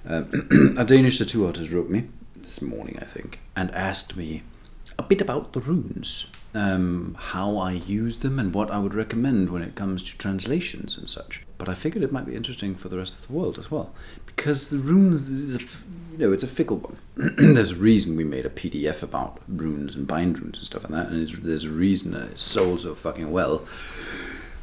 A Danish tattoo artist wrote me this morning, I think, and asked me a bit about the runes, how I use them and what I would recommend when it comes to translations and such. But I figured it might be interesting for the rest of the world as well, because the runes is it's a fickle one. There's a reason we made a PDF about runes and bindrunes and stuff like that, and there's a reason that it's sold so fucking well.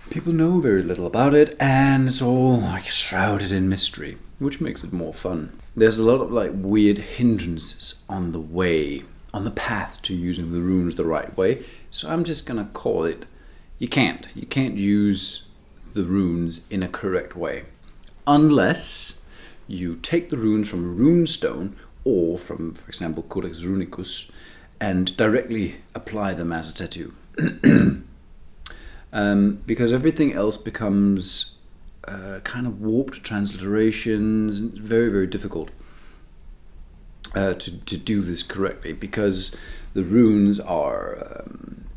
People know very little about it, and it's all like shrouded in mystery, which makes it more fun. There's a lot of like weird hindrances on the way, on the path to using the runes the right way. So I'm just gonna call it, you can't use the runes in a correct way, unless you take the runes from a rune stone or from, for example, Codex Runicus, and directly apply them as a tattoo. Because everything else becomes kind of warped transliterations. It's very, very difficult to do this correctly, because the runes are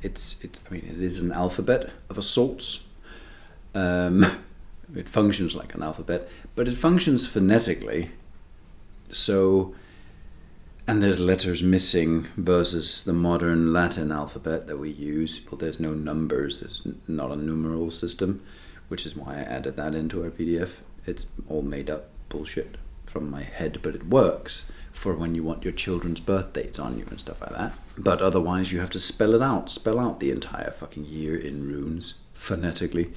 it is an alphabet of a sorts. It functions like an alphabet, but it functions phonetically. So, and there's letters missing versus the modern Latin alphabet that we use. Well, there's no numbers, there's not a numeral system, which is why I added that into our PDF. It's all made up bullshit from my head, but it works for when you want your children's birth dates on you and stuff like that. But otherwise you have to spell out the entire fucking year in runes, phonetically.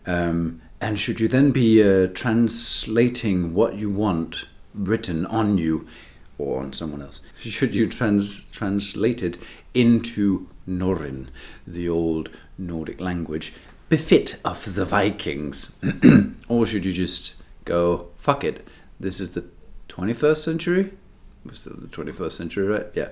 And should you then be translating what you want written on you or on someone else, should you translate it into Norrøn, the old Nordic language, befit of the Vikings? Or should you just go, fuck it, this is the 21st century? We're still in the 21st century, right? Yeah.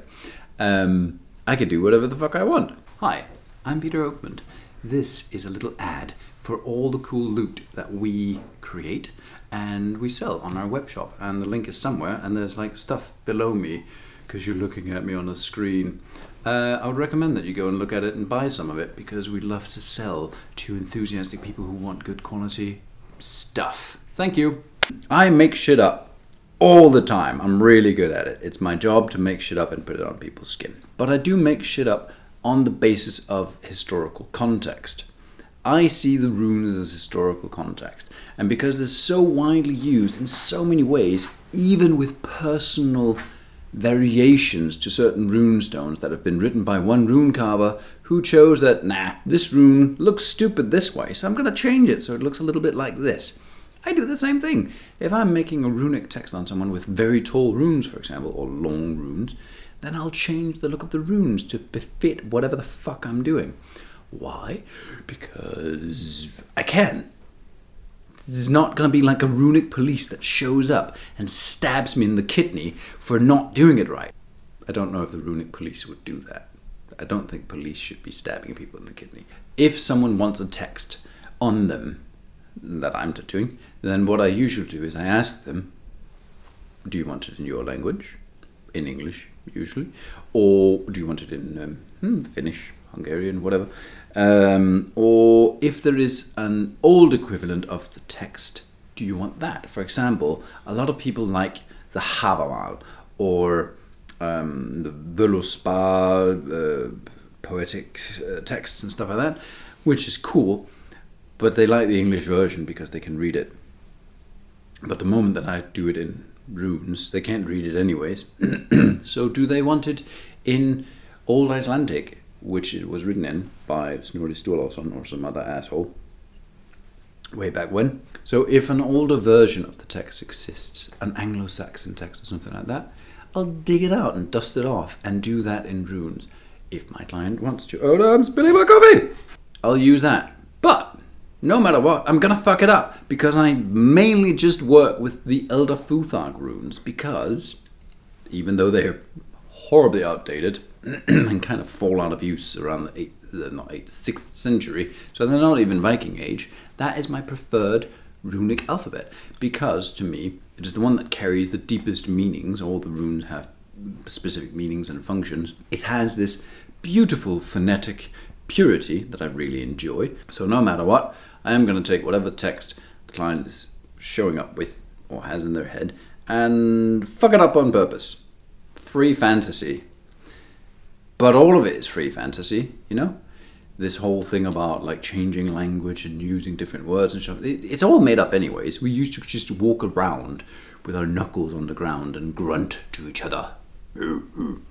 I can do whatever the fuck I want. Hi, I'm Peter Oakmont. This is a little ad for all the cool loot that we create and we sell on our web shop, and the link is somewhere, and there's like stuff below me because you're looking at me on the screen. I would recommend that you go and look at it and buy some of it, because we love to sell to enthusiastic people who want good quality stuff. Thank you. I make shit up all the time. I'm really good at it. It's my job to make shit up and put it on people's skin. But I do make shit up on the basis of historical context. I see the runes as historical context, and because they're so widely used in so many ways, even with personal variations to certain rune stones that have been written by one rune carver who chose that, nah, this rune looks stupid this way, so I'm going to change it so it looks a little bit like this. I do the same thing. If I'm making a runic text on someone with very tall runes, for example, or long runes, then I'll change the look of the runes to befit whatever the fuck I'm doing. Why? Because I can. This is not going to be like a runic police that shows up and stabs me in the kidney for not doing it right. I don't know if the runic police would do that. I don't think police should be stabbing people in the kidney. If someone wants a text on them that I'm tattooing, then what I usually do is I ask them, do you want it in your language? In English, usually. Or do you want it in Finnish, Hungarian, whatever. Or if there is an old equivalent of the text, do you want that? For example, a lot of people like the Havamal or the Völuspá poetic texts and stuff like that, which is cool, but they like the English version because they can read it. But the moment that I do it in runes, they can't read it anyways. So do they want it in Old Icelandic, which it was written in by Snorri Sturluson or some other asshole way back when? So if an older version of the text exists, an Anglo-Saxon text or something like that, I'll dig it out and dust it off and do that in runes. If my client wants to, oh no, I'm spilling my coffee, I'll use that. But no matter what, I'm gonna fuck it up, because I mainly just work with the Elder Futhark runes, because even though they're horribly outdated and kind of fall out of use around the 6th century, so they're not even Viking age, that is my preferred runic alphabet, because to me it is the one that carries the deepest meanings. All the runes have specific meanings and functions. It has this beautiful phonetic purity that I really enjoy. So no matter what, I am going to take whatever text the client is showing up with or has in their head, and fuck it up on purpose. Free fantasy. But all of it is free fantasy, you know? This whole thing about like changing language and using different words and stuff, it's all made up anyways. We used to just walk around with our knuckles on the ground and grunt to each other.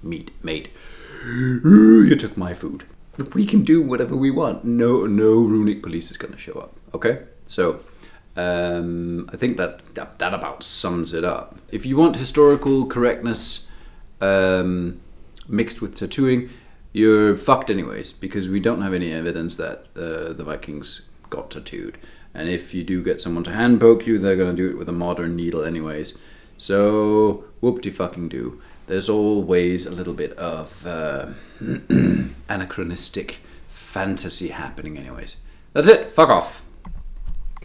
Meat, mate. You took my food. We can do whatever we want. No runic police is going to show up. Okay? So, I think that about sums it up. If you want historical correctness mixed with tattooing, you're fucked anyways, because we don't have any evidence that the Vikings got tattooed. And if you do get someone to hand poke you, they're going to do it with a modern needle anyways. So, whoop-de-fucking-do. There's always a little bit of anachronistic fantasy happening anyways. That's it. Fuck off.